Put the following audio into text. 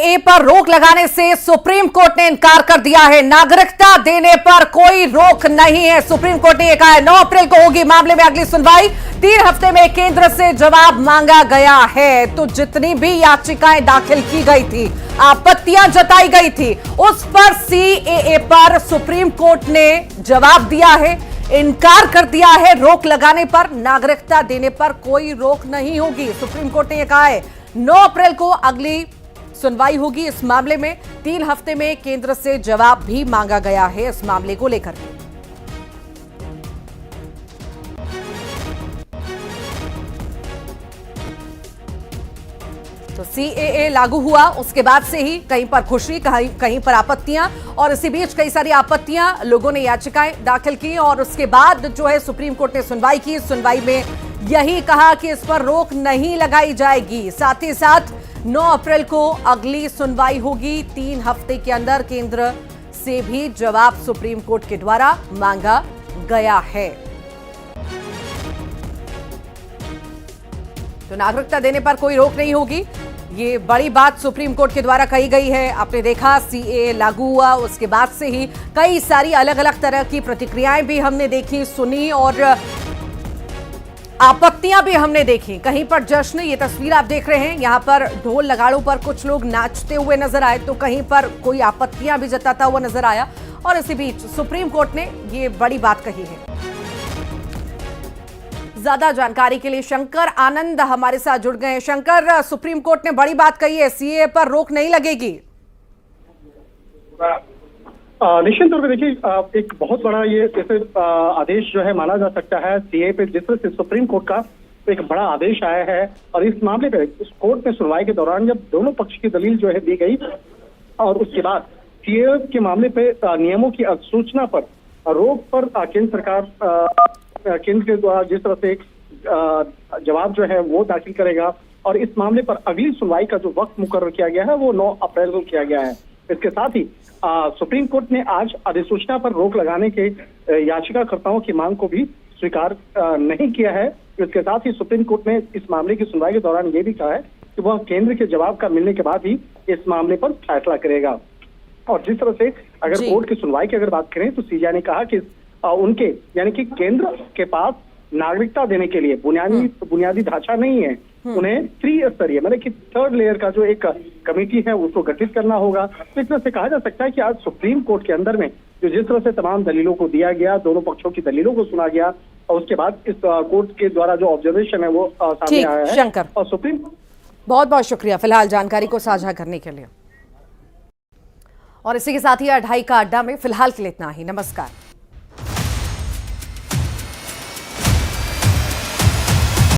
CAA पर रोक लगाने से सुप्रीम कोर्ट ने इनकार कर दिया है। नागरिकता देने पर कोई रोक नहीं है। सुप्रीम कोर्ट ने कहा है 9 अप्रैल को होगी मामले में अगली सुनवाई। 3 हफ्ते में केंद्र से जवाब मांगा गया है। तो जितनी भी याचिकाएं दाखिल की गई थी, आपत्तियां जताई गई थी, उस पर सीएए पर सुप्रीम कोर्ट ने जवाब दिया है, इनकार कर दिया है। रोक लगाने पर, नागरिकता देने पर कोई रोक नहीं होगी। सुप्रीम कोर्ट ने यह कहा है 9 अप्रैल को अगली सुनवाई होगी इस मामले में। 3 हफ्ते में केंद्र से जवाब भी मांगा गया है इस मामले को लेकर। तो सीएए लागू हुआ, उसके बाद से ही कहीं पर खुशी, कहीं पर आपत्तियां, और इसी बीच कई सारी आपत्तियां, लोगों ने याचिकाएं दाखिल की और उसके बाद जो है सुप्रीम कोर्ट ने सुनवाई की। सुनवाई में यही कहा कि इस पर रोक नहीं लगाई जाएगी। साथ ही साथ 9 अप्रैल को अगली सुनवाई होगी। 3 हफ्ते के अंदर केंद्र से भी जवाब सुप्रीम कोर्ट के द्वारा मांगा गया है। तो नागरिकता देने पर कोई रोक नहीं होगी, ये बड़ी बात सुप्रीम कोर्ट के द्वारा कही गई है। आपने देखा सीएए लागू हुआ, उसके बाद से ही कई सारी अलग अलग तरह की प्रतिक्रियाएं भी हमने देखी, सुनी और आपत्तियां भी हमने देखी। कहीं पर जश्न, ये तस्वीर आप देख रहे हैं, यहां पर ढोल नगाड़ों पर कुछ लोग नाचते हुए नजर आए, तो कहीं पर कोई आपत्तियां भी जताता हुआ नजर आया। और इसी बीच सुप्रीम कोर्ट ने ये बड़ी बात कही है। ज्यादा जानकारी के लिए शंकर आनंद हमारे साथ जुड़ गए हैं। शंकर, सुप्रीम कोर्ट ने बड़ी बात कही है, सीएए पर रोक नहीं लगेगी। निश्चित तौर पे देखिए, एक बहुत बड़ा ये जैसे आदेश जो है माना जा सकता है। सीएए पे जिस तरह से सुप्रीम कोर्ट का एक बड़ा आदेश आया है और इस मामले पे इस कोर्ट में सुनवाई के दौरान जब दोनों पक्ष की दलील जो है दी गई और उसके बाद सीएए के मामले पे नियमों की अधिसूचना पर रोक पर केंद्र सरकार केंद्र के द्वारा जिस तरह से जवाब जो है वो दाखिल करेगा और इस मामले पर अगली सुनवाई का जो वक्त मुकर्रर किया गया है वो 9 अप्रैल को किया गया है। इसके साथ ही सुप्रीम कोर्ट ने आज अधिसूचना पर रोक लगाने के याचिकाकर्ताओं की मांग को भी स्वीकार नहीं किया है। इसके साथ ही सुप्रीम कोर्ट ने इस मामले की सुनवाई के दौरान ये भी कहा है कि वह केंद्र के जवाब का मिलने के बाद ही इस मामले पर फैसला करेगा। और जिस तरह से अगर कोर्ट की सुनवाई की अगर बात करें तो सीजेआई ने कहा कि उनके यानी कि केंद्र के पास नागरिकता देने के लिए बुनियादी ढांचा नहीं है। उन्हें त्रिस्तरीय मतलब कि 3rd लेयर का जो एक कमेटी है उसको गठित करना होगा। तो इस तरह से कहा जा सकता है कि आज सुप्रीम कोर्ट के अंदर में जो जिस तरह से तमाम दलीलों को दिया गया, दोनों पक्षों की दलीलों को सुना गया और उसके बाद इस कोर्ट के द्वारा जो ऑब्जर्वेशन है वो सामने आया है। शंकर, और सुप्रीम बहुत बहुत शुक्रिया फिलहाल जानकारी को साझा करने के लिए। और इसी के साथ ही 2:30 का अड्डा में फिलहाल के लिए इतना ही। नमस्कार।